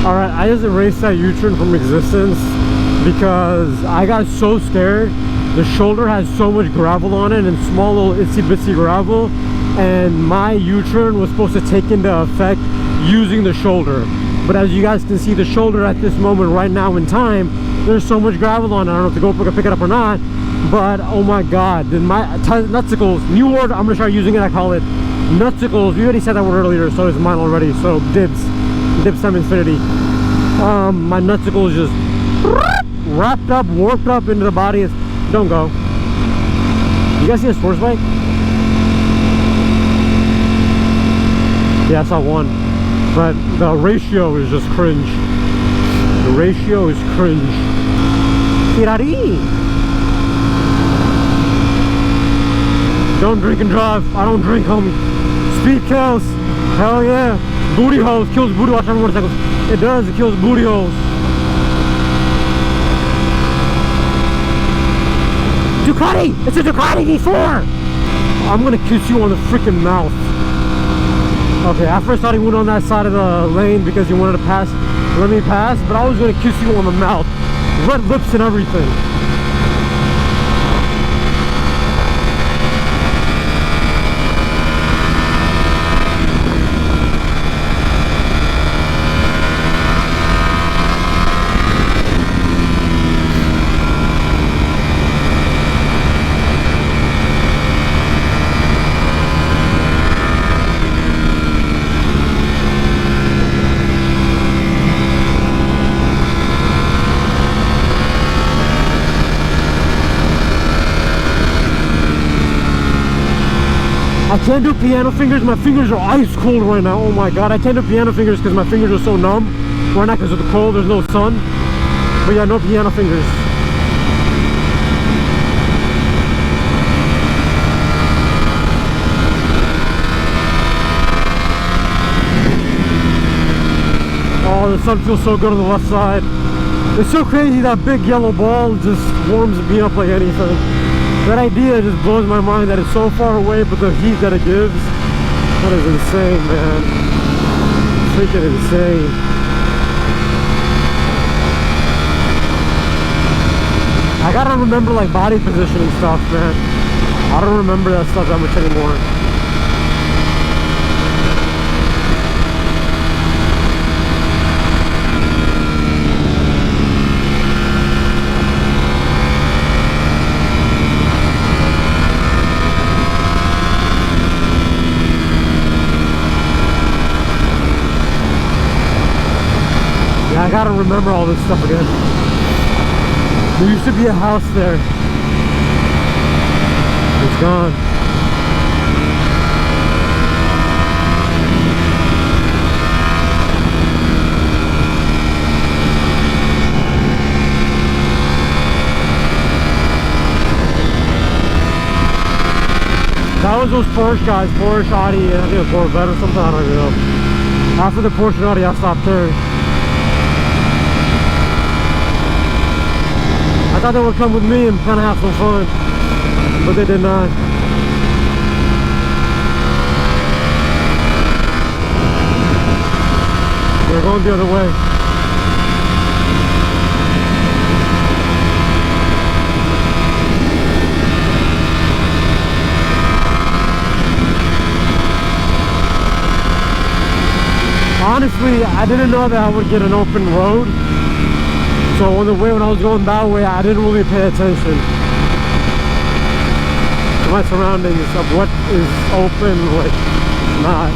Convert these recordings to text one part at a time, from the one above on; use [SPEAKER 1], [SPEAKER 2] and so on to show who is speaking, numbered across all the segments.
[SPEAKER 1] Alright, I just erased that U-turn from existence because I got so scared. The shoulder has so much gravel on it and small little itsy bitsy gravel, and my U-turn was supposed to take into effect using the shoulder. But as you guys can see, the shoulder at this moment right now in time, there's so much gravel on it. I don't know if the GoPro can pick it up or not, but oh my god, then my nutsicles, new word, I'm gonna start using it. I call it nutsicles. We already said that word earlier, so it's mine already, so dibs time infinity. My nutsicles just wrapped up, warped up into the body. Don't go. You guys see a sports bike? Yeah, I saw one, but the ratio is just cringe. The ratio is cringe. Ferrari. Don't drink and drive. I don't drink, homie. Speed kills. Hell yeah. Booty holes. Kills booty. Watch out for motorcycles. It does. It kills booty holes. Ducati! It's a Ducati V4! I'm gonna kiss you on the freaking mouth. Okay, I first thought he went on that side of the lane because he wanted to pass, let me pass, but I was gonna kiss you on the mouth. Red lips and everything. I can't do piano fingers. My fingers are ice cold right now. Oh my god, I can't do piano fingers because my fingers are so numb right now because of the cold. There's no sun. But yeah, no piano fingers. Oh, the sun feels so good on the left side. It's so crazy that big yellow ball just warms me up like anything. That idea just blows my mind that it's so far away, but the heat that it gives, that is insane, man. Freaking insane. I gotta remember like body positioning stuff, man. I don't remember that stuff that much anymore. I gotta remember all this stuff again. There used to be a house there. It's gone. That was those Porsche guys, Porsche, Audi, and I think a Corvette or something, I don't even know. After the Porsche and Audi, I stopped there. I thought they would come with me and kind of have some fun, but they did not. They're going the other way. Honestly, I didn't know that I would get an open road. So on the way, when I was going that way, I didn't really pay attention to my surroundings of what is open, what's not.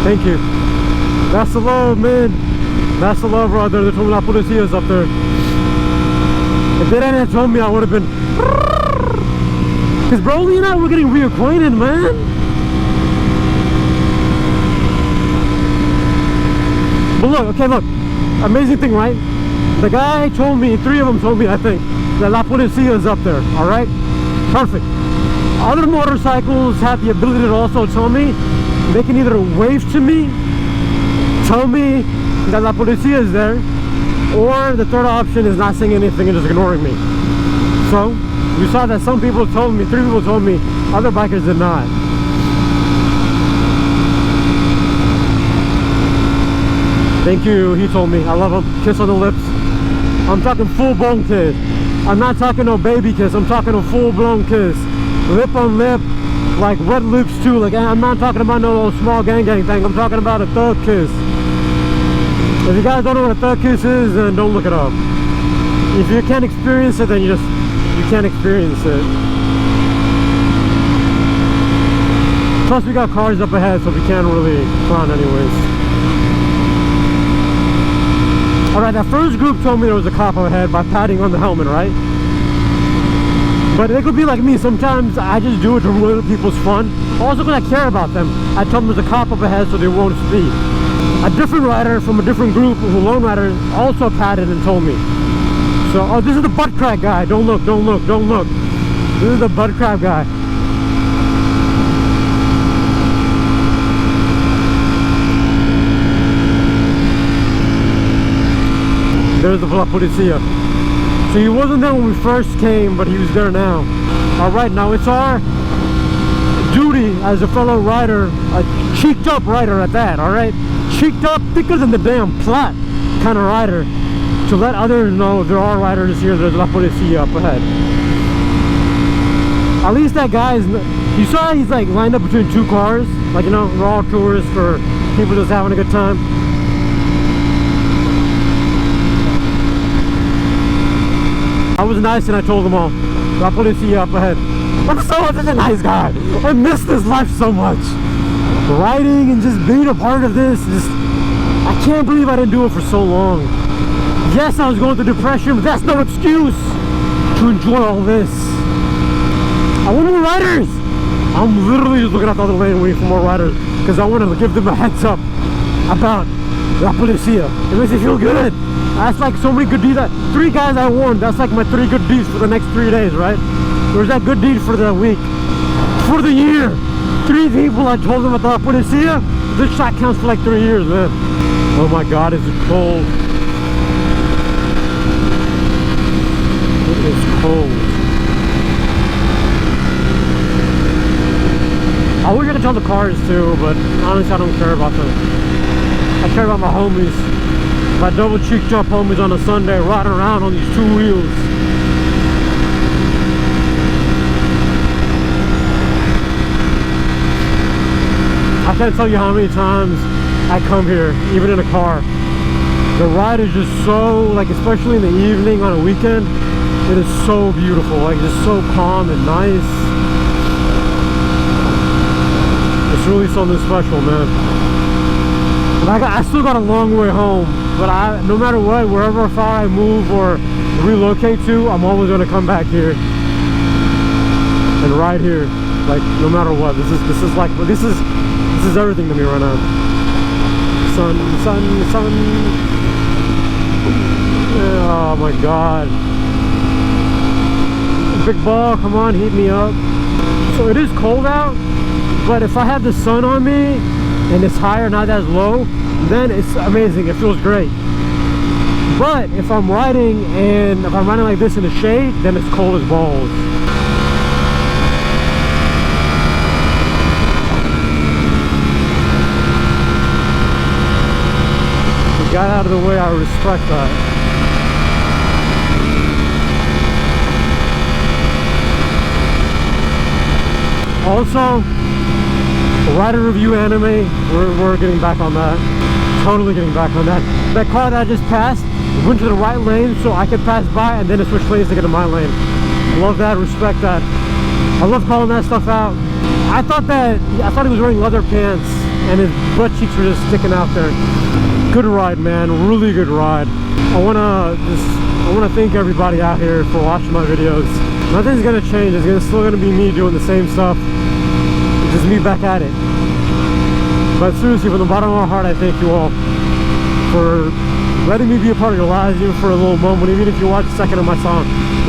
[SPEAKER 1] Thank you. That's the love, man. That's the love right there. The Terminal Policías up there. If they didn't have told me, I would have been. Because Broly and I were getting reacquainted, man. But look, okay, look. Amazing thing, right? The guy told me, 3 of them told me, I think, that La Policia is up there, alright? Perfect. Other motorcycles have the ability to also tell me, they can either wave to me, tell me that La Policia is there, or the third option is not saying anything and just ignoring me. So, you saw that some people told me, 3 people told me, other bikers did not. Thank you, he told me. I love him. Kiss on the lips. I'm talking full-blown kiss. I'm not talking no baby kiss. I'm talking a full-blown kiss. Lip on lip, like wet lips too. Like, I'm not talking about no little small gang thing. I'm talking about a thug kiss. If you guys don't know what a thug kiss is, then don't look it up. If you can't experience it, then you can't experience it. Plus, we got cars up ahead, so we can't really clown anyways. Alright, that first group told me there was a cop ahead by patting on the helmet, right? But they could be like me. Sometimes I just do it to ruin other people's fun. Also because I care about them. I tell them there's a cop up ahead so they won't speed. A different rider from a different group, who's a lone rider, also patted and told me. So, oh, this is the butt crack guy. Don't look, don't look, don't look. This is the butt crack guy. There's the La Policia. So he wasn't there when we first came, but he was there now. Alright, now it's our duty as a fellow rider, a cheeked up rider at that, alright? Cheeked up, thicker than the damn plot kind of rider, to let others know there are riders here, there's La Policia up ahead. At least that guy is, you saw he's like lined up between 2 cars, like, you know, we're all tourists or people just having a good time. I was nice and I told them all, La Policia up ahead. I'm such a nice guy. I miss this life so much. Riding and just being a part of this, I can't believe I didn't do it for so long. Yes, I was going through depression, but that's no excuse to enjoy all this. I want more riders. I'm literally just looking out the other lane waiting for more riders because I want to give them a heads up about La Policia. It makes me feel good. That's like so many good deeds. 3 guys I warned, that's like my 3 good deeds for the next 3 days, right? There's that good deed for the week. For the year. 3 people I told them about La Policia. This shot counts for like 3 years, man. Oh my God, is it cold. It is cold. I wish I could tell the cars too, but honestly I don't care about them. I care about my homies. My double cheeked up homies on a Sunday riding around on these 2 wheels. I can't tell you how many times I come here, even in a car. The ride is just so, like, especially in the evening on a weekend, it is so beautiful, like just so calm and nice. It's really something special, man. I still got a long way home, but no matter what, wherever far I move or relocate to, I'm always going to come back here and ride here, like no matter what. This is everything to me right now. Sun. Oh my God. Big ball, come on, heat me up. So it is cold out, but if I have the sun on me and it's higher, not as low, then it's amazing. It feels great. But if I'm riding like this in the shade, then it's cold as balls. If you got out of the way, I respect that. Also, rider review anime, we're getting back on that. Totally getting back on that. That car that I just passed went to the right lane so I could pass by, and then it switched lanes to get to my lane. Love that, respect that. I love calling that stuff out. I thought he was wearing leather pants and his butt cheeks were just sticking out there. Good ride, man, really good ride. I wanna just I want to thank everybody out here for watching my videos. Nothing's gonna change. It's still gonna be me doing the same stuff. It's just me back at it. But seriously, from the bottom of my heart, I thank you all for letting me be a part of your lives, even for a little moment. Even if you watch a second of my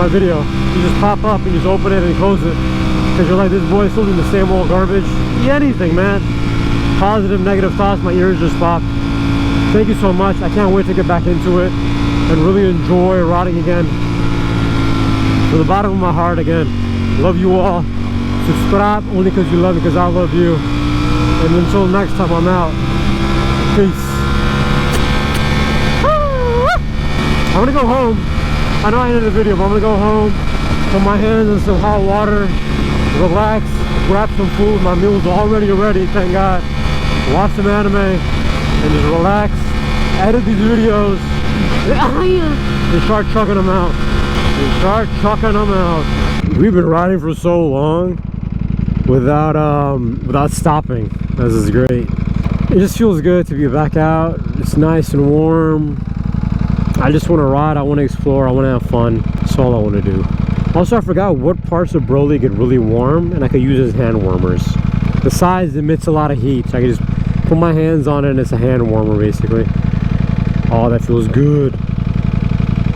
[SPEAKER 1] video, you just pop up and you just open it and close it because you're like, this boy is still doing the same old garbage. Anything, man. Positive, negative thoughts, my ears just popped. Thank you so much. I can't wait to get back into it and really enjoy riding again. From the bottom of my heart, again, love you all. Subscribe only because you love me, because I love you. And until next time, I'm out. Peace. I'm gonna go home. I know I ended the video, but I'm gonna go home, put my hands in some hot water, relax, grab some food. My meal's already ready, thank God. Watch some anime and just relax, edit these videos, and start trucking them out. We've been riding for so long without stopping. This is great. It just feels good to be back out. It's nice and warm. I just want to ride, I want to explore, I want to have fun. That's all I want to do. Also, I forgot what parts of Broly get really warm and I could use as hand warmers. The sides emits a lot of heat, so I can just put my hands on it and it's a hand warmer basically. Oh, that feels good.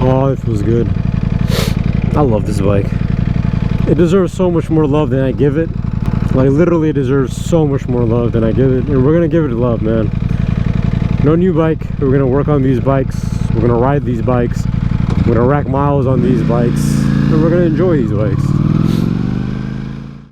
[SPEAKER 1] Oh, it feels good. I love this bike. It deserves so much more love than I give it. Like, literally, it deserves so much more love than I give it. And we're going to give it love, man. No new bike. We're going to work on these bikes. We're going to ride these bikes. We're going to rack miles on these bikes. And we're going to enjoy these bikes.